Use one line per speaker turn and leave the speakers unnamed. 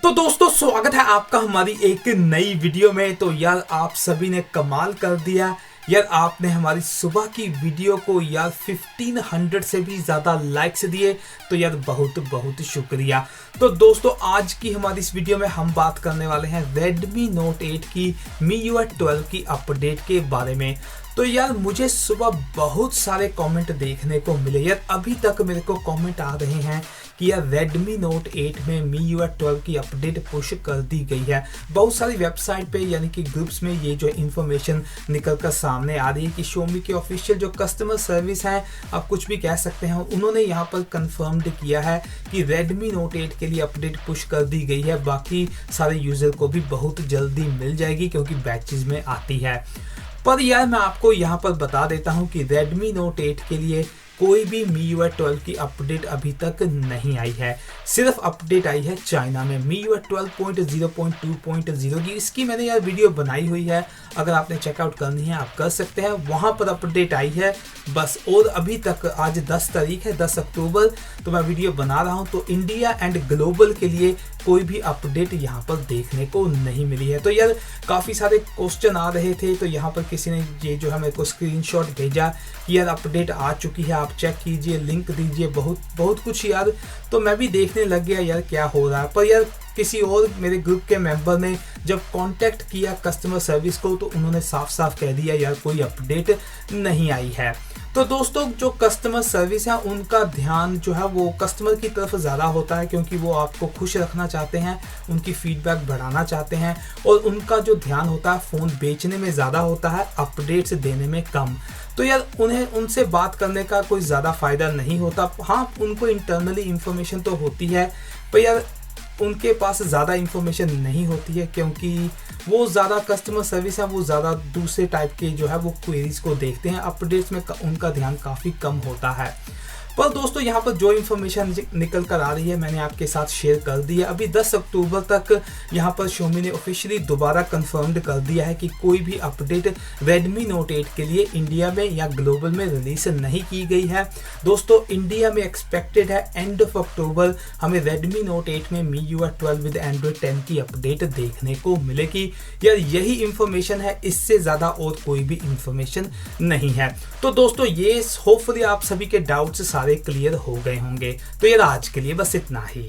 तो दोस्तों स्वागत है आपका हमारी एक नई वीडियो में। तो यार आप सभी ने कमाल कर दिया यार, आपने हमारी सुबह की वीडियो को यार 1500 से भी ज़्यादा लाइक्स दिए, तो यार बहुत बहुत शुक्रिया। तो दोस्तों आज की हमारी इस वीडियो में हम बात करने वाले हैं Redmi Note 8 की MIUI 12 की अपडेट के बारे में। तो यार मुझे सुबह बहुत सारे कमेंट देखने को मिले यार, अभी तक मेरे को कमेंट आ रहे हैं कि यार Redmi Note 8 में MIUI 12 की अपडेट पुश कर दी गई है। बहुत सारी वेबसाइट पे यानी कि ग्रुप्स में ये जो इन्फॉर्मेशन निकल कर सामने आ रही है कि Xiaomi के ऑफिशियल जो कस्टमर सर्विस है, आप कुछ भी कह सकते हैं, उन्होंने यहाँ पर कंफर्म्ड किया है कि Redmi Note 8 के लिए अपडेट पुश कर दी गई है। बाकी सारे यूज़र को भी बहुत जल्दी मिल जाएगी क्योंकि बैचेज में आती है। पर यार मैं आपको यहाँ पर बता देता हूँ कि Redmi Note 8 के लिए कोई भी MIUI 12 की अपडेट अभी तक नहीं आई है। सिर्फ अपडेट आई है चाइना में MIUI 12.0.2.0 की। इसकी मैंने यार वीडियो बनाई हुई है, अगर आपने चेकआउट करनी है आप कर सकते हैं, वहाँ पर अपडेट आई है बस। और अभी तक आज 10 तारीख है, 10 अक्टूबर, तो मैं वीडियो बना रहा हूँ, तो इंडिया एंड ग्लोबल के लिए कोई भी अपडेट यहाँ पर देखने को नहीं मिली है। तो यार काफ़ी सारे क्वेश्चन आ रहे थे, तो यहाँ पर किसी ने ये जो है मेरे को स्क्रीनशॉट भेजा कि यार अपडेट आ चुकी है, आप चेक कीजिए, लिंक दीजिए, बहुत कुछ यार। तो मैं भी देखने लग गया यार क्या हो रहा है। पर यार किसी और मेरे ग्रुप के मेंबर ने जब कांटेक्ट किया कस्टमर सर्विस को, तो उन्होंने साफ साफ कह दिया यार कोई अपडेट नहीं आई है। तो दोस्तों जो कस्टमर सर्विस है उनका ध्यान जो है वो कस्टमर की तरफ ज़्यादा होता है, क्योंकि वो आपको खुश रखना चाहते हैं, उनकी फीडबैक बढ़ाना चाहते हैं, और उनका जो ध्यान होता है फ़ोन बेचने में ज़्यादा होता है, अपडेट्स देने में कम। तो यार उन्हें उनसे बात करने का कोई ज़्यादा फ़ायदा नहीं होता। हाँ, उनको इंटरनली इन्फॉर्मेशन तो होती है, पर यार उनके पास ज़्यादा इन्फॉर्मेशन नहीं होती है, क्योंकि वो ज़्यादा कस्टमर सर्विस है, वो ज़्यादा दूसरे टाइप के जो है वो क्वेरीज को देखते हैं। अपडेट्स में उनका ध्यान काफ़ी कम होता है। पर दोस्तों यहाँ पर जो इन्फॉर्मेशन निकल कर आ रही है मैंने आपके साथ शेयर कर दी है। अभी 10 अक्टूबर तक यहाँ पर Xiaomi ने ऑफिशियली दोबारा कंफर्म्ड कर दिया है कि कोई भी अपडेट Redmi Note 8 के लिए इंडिया में या ग्लोबल में रिलीज नहीं की गई है। दोस्तों इंडिया में एक्सपेक्टेड है एंड ऑफ अक्टूबर हमें Redmi Note 8 में MIUI 12 विद Android 10 की अपडेट देखने को मिलेगी। यार यही इन्फॉर्मेशन है, इससे ज़्यादा और कोई भी इन्फॉर्मेशन नहीं है। तो दोस्तों ये होपफुली आप सभी के डाउट्स सारे क्लियर हो गए होंगे। तो यार आज के लिए बस इतना ही।